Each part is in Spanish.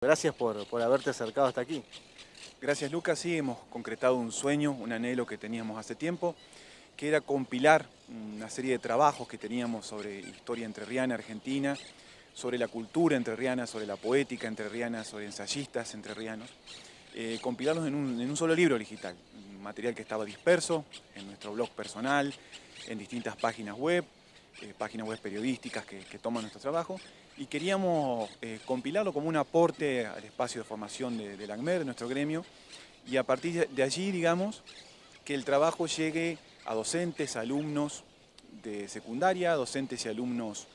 Gracias por haberte acercado hasta aquí. Gracias, Lucas. Sí, hemos concretado un sueño, un anhelo que teníamos hace tiempo, que era compilar una serie de trabajos que teníamos sobre historia entrerriana, argentina, sobre la cultura entrerriana, sobre la poética entrerriana, sobre ensayistas entrerrianos, compilarlos en un solo libro digital, un material que estaba disperso en nuestro blog personal, en distintas páginas web periodísticas que toman nuestro trabajo, y queríamos compilarlo como un aporte al espacio de formación del ACMER, de nuestro gremio, y a partir de allí, digamos, que el trabajo llegue a docentes, alumnos de secundaria, docentes y alumnos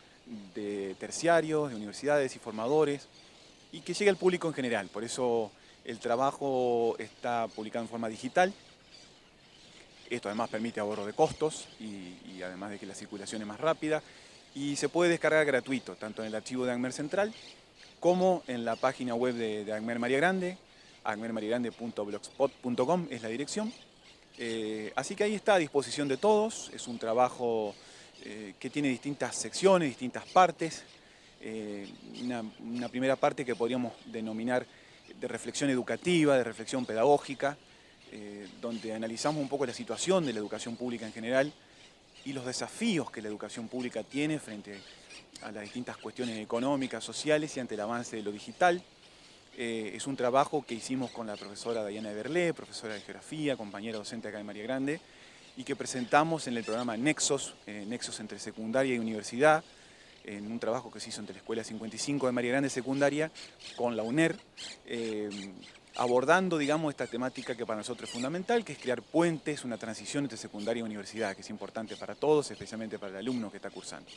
de terciarios, de universidades y formadores, y que llegue al público en general. Por eso el trabajo está publicado en forma digital. Esto además permite ahorro de costos y además de que la circulación es más rápida. Y se puede descargar gratuito, tanto en el archivo de ACMER Central como en la página web de ACMER María Grande, acmermariagrande.blogspot.com es la dirección. Así que ahí está a disposición de todos. Es un trabajo que tiene distintas secciones, distintas partes. Una primera parte que podríamos denominar de reflexión educativa, de reflexión pedagógica, donde analizamos un poco la situación de la educación pública en general y los desafíos que la educación pública tiene frente a las distintas cuestiones económicas, sociales y ante el avance de lo digital. Es un trabajo que hicimos con la profesora Dayana Eberlé, profesora de Geografía, compañera docente acá de María Grande, y que presentamos en el programa Nexos, Nexos entre secundaria y universidad, en un trabajo que se hizo entre la Escuela 55 de María Grande Secundaria con la UNER, abordando, digamos, esta temática que para nosotros es fundamental, que es crear puentes, una transición entre secundaria y universidad, que es importante para todos, especialmente para el alumno que está cursando.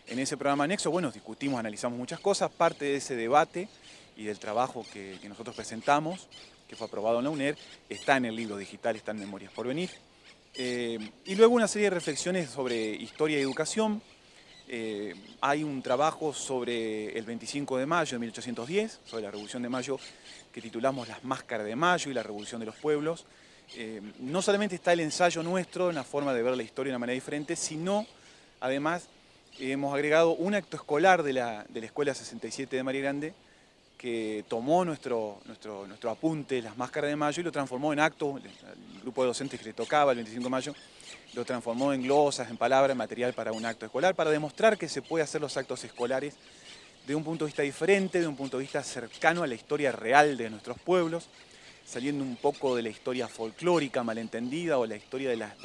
En ese programa Nexo, bueno, discutimos, analizamos muchas cosas, parte de ese debate y del trabajo que nosotros presentamos, que fue aprobado en la UNER, está en el libro digital, está en Memorias por Venir. Y luego una serie de reflexiones sobre historia y educación. Hay un trabajo sobre el 25 de mayo de 1810, sobre la Revolución de Mayo, que titulamos Las Máscaras de Mayo y la Revolución de los Pueblos. No solamente está el ensayo nuestro en la forma de ver la historia de una manera diferente, sino además hemos agregado un acto escolar de la Escuela 67 de María Grande, que tomó nuestro apunte, Las Máscaras de Mayo, y lo transformó en acto. El grupo de docentes que le tocaba el 25 de mayo lo transformó en glosas, en palabras, en material para un acto escolar, para demostrar que se puede hacer los actos escolares de un punto de vista diferente, de un punto de vista cercano a la historia real de nuestros pueblos, saliendo un poco de la historia folclórica malentendida o la historia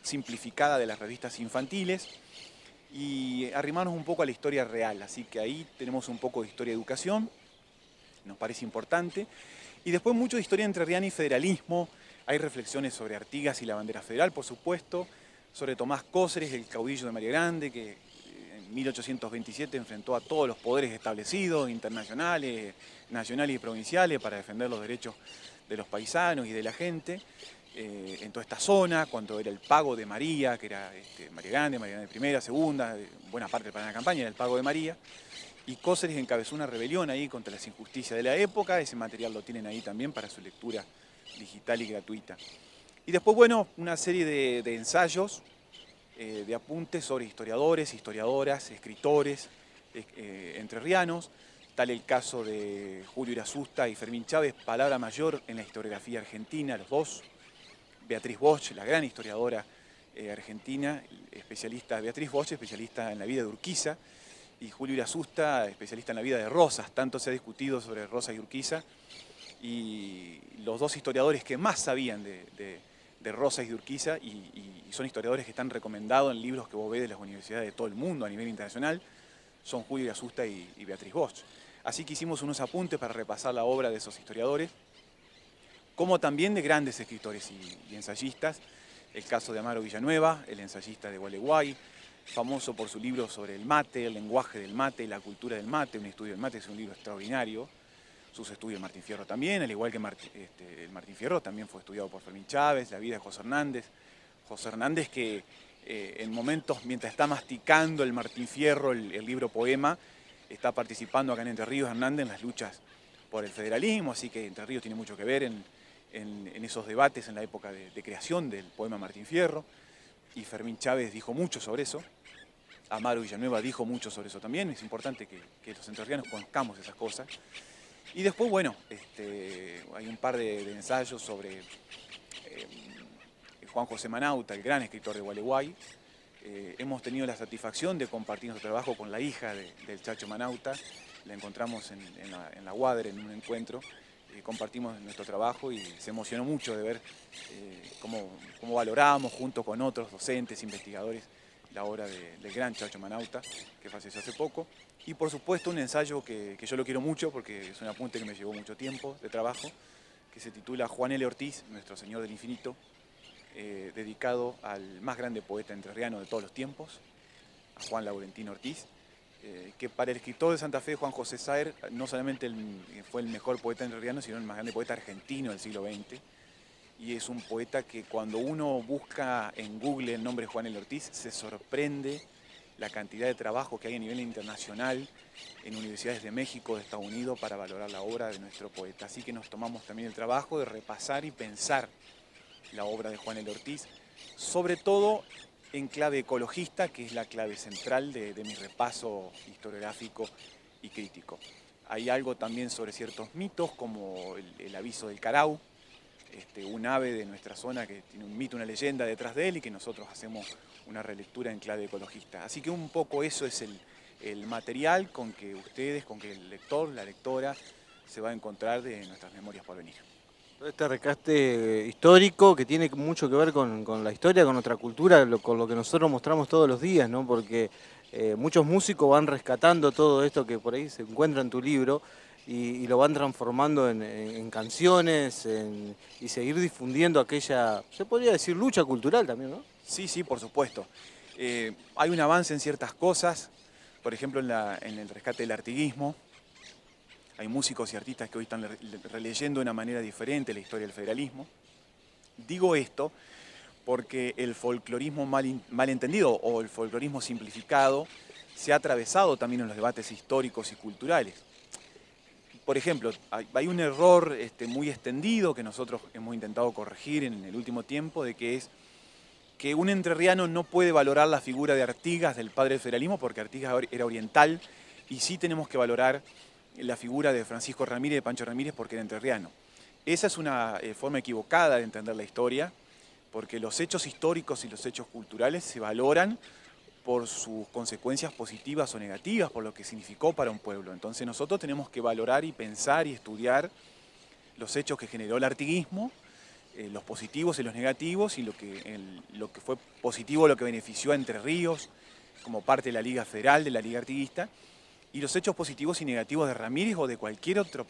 simplificada de las revistas infantiles, y arrimarnos un poco a la historia real. Así que ahí tenemos un poco de historia de educación, nos parece importante. Y después mucho de historia entrerriana y federalismo. Hay reflexiones sobre Artigas y la bandera federal, por supuesto, sobre Tomás Cóceres, el caudillo de María Grande, que en 1827 enfrentó a todos los poderes establecidos, internacionales, nacionales y provinciales, para defender los derechos de los paisanos y de la gente en toda esta zona, cuando era el pago de María, que era María Grande primera, segunda, buena parte del plan de la campaña era el pago de María. Y Cóceres encabezó una rebelión ahí contra las injusticias de la época. Ese material lo tienen ahí también para su lectura digital y gratuita. Y después, bueno, una serie de ensayos, de apuntes sobre historiadores, historiadoras, escritores entrerrianos. Tal el caso de Julio Irasusta y Fermín Chávez, palabra mayor en la historiografía argentina, los dos. Beatriz Bosch, la gran historiadora argentina, Beatriz Bosch, especialista en la vida de Urquiza, y Julio Irasusta, especialista en la vida de Rosas. Tanto se ha discutido sobre Rosas y Urquiza, y los dos historiadores que más sabían de Rosas y de Urquiza, y son historiadores que están recomendados en libros que vos ves de las universidades de todo el mundo a nivel internacional, son Julio Irasusta y Beatriz Bosch. Así que hicimos unos apuntes para repasar la obra de esos historiadores, como también de grandes escritores y ensayistas. El caso de Amaro Villanueva, el ensayista de Gualeguay, famoso por su libro sobre el mate, el lenguaje del mate, la cultura del mate, un estudio del mate, es un libro extraordinario. Sus estudios de Martín Fierro también, al igual que el Martín Fierro también fue estudiado por Fermín Chávez, la vida de José Hernández. José Hernández que en momentos, mientras está masticando el Martín Fierro, el libro poema, está participando acá en Entre Ríos Hernández en las luchas por el federalismo, así que Entre Ríos tiene mucho que ver en esos debates en la época de creación del poema Martín Fierro, y Fermín Chávez dijo mucho sobre eso. Amaro Villanueva dijo mucho sobre eso también. Es importante que los entrerrianos conozcamos esas cosas. Y después, bueno, hay un par de ensayos sobre Juan José Manauta, el gran escritor de Gualeguay. Hemos tenido la satisfacción de compartir nuestro trabajo con la hija del Chacho Manauta. La encontramos en la UADER en un encuentro. Compartimos nuestro trabajo y se emocionó mucho de ver cómo valoramos junto con otros docentes, investigadores, la obra del gran Chacho Manauta, que falleció hace poco. Y por supuesto un ensayo que yo lo quiero mucho porque es un apunte que me llevó mucho tiempo de trabajo, que se titula Juan L. Ortiz, Nuestro Señor del Infinito, dedicado al más grande poeta entrerriano de todos los tiempos, a Juan Laurentino Ortiz, que para el escritor de Santa Fe, Juan José Saer, no solamente fue el mejor poeta entrerriano, sino el más grande poeta argentino del siglo XX. Y es un poeta que cuando uno busca en Google el nombre Juan L. Ortiz, se sorprende la cantidad de trabajo que hay a nivel internacional en universidades de México, de Estados Unidos, para valorar la obra de nuestro poeta. Así que nos tomamos también el trabajo de repasar y pensar la obra de Juan L. Ortiz, sobre todo en clave ecologista, que es la clave central de mi repaso historiográfico y crítico. Hay algo también sobre ciertos mitos, como el aviso del carao, un ave de nuestra zona que tiene un mito, una leyenda detrás de él y que nosotros hacemos una relectura en clave ecologista. Así que un poco eso es el material con que ustedes, con que el lector, la lectora, se va a encontrar de nuestras memorias por venir. Todo este rescate histórico que tiene mucho que ver con la historia, con nuestra cultura, con lo que nosotros mostramos todos los días, ¿no? Porque muchos músicos van rescatando todo esto que por ahí se encuentra en tu libro y lo van transformando en canciones y seguir difundiendo aquella, se podría decir, lucha cultural también, ¿no? Sí, sí, por supuesto. Hay un avance en ciertas cosas, por ejemplo en el rescate del artiguismo. Hay músicos y artistas que hoy están releyendo de una manera diferente la historia del federalismo. Digo esto porque el folclorismo mal entendido o el folclorismo simplificado se ha atravesado también en los debates históricos y culturales. Por ejemplo, hay un error muy extendido que nosotros hemos intentado corregir en el último tiempo, de que es que un entrerriano no puede valorar la figura de Artigas, del padre del federalismo, porque Artigas era oriental, y sí tenemos que valorar la figura de Francisco Ramírez, de Pancho Ramírez, porque era entrerriano. Esa es una forma equivocada de entender la historia, porque los hechos históricos y los hechos culturales se valoran por sus consecuencias positivas o negativas, por lo que significó para un pueblo. Entonces nosotros tenemos que valorar y pensar y estudiar los hechos que generó el artiguismo, los positivos y los negativos, y lo que fue positivo, lo que benefició a Entre Ríos como parte de la Liga Federal, de la Liga Artiguista, y los hechos positivos y negativos de Ramírez o de cualquier otra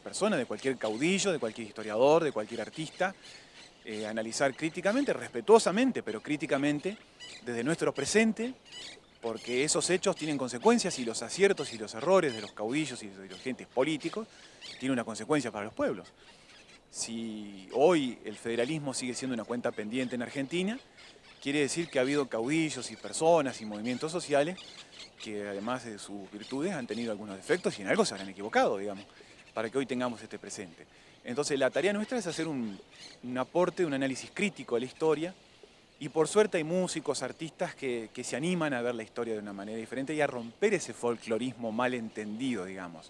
persona, de cualquier caudillo, de cualquier historiador, de cualquier artista. Analizar críticamente, respetuosamente, pero críticamente, desde nuestro presente, porque esos hechos tienen consecuencias y los aciertos y los errores de los caudillos y de los agentes políticos tienen una consecuencia para los pueblos. Si hoy el federalismo sigue siendo una cuenta pendiente en Argentina, quiere decir que ha habido caudillos y personas y movimientos sociales que además de sus virtudes han tenido algunos defectos y en algo se habrán equivocado, digamos, para que hoy tengamos este presente. Entonces la tarea nuestra es hacer un aporte, un análisis crítico a la historia, y por suerte hay músicos, artistas que se animan a ver la historia de una manera diferente y a romper ese folclorismo mal entendido, digamos.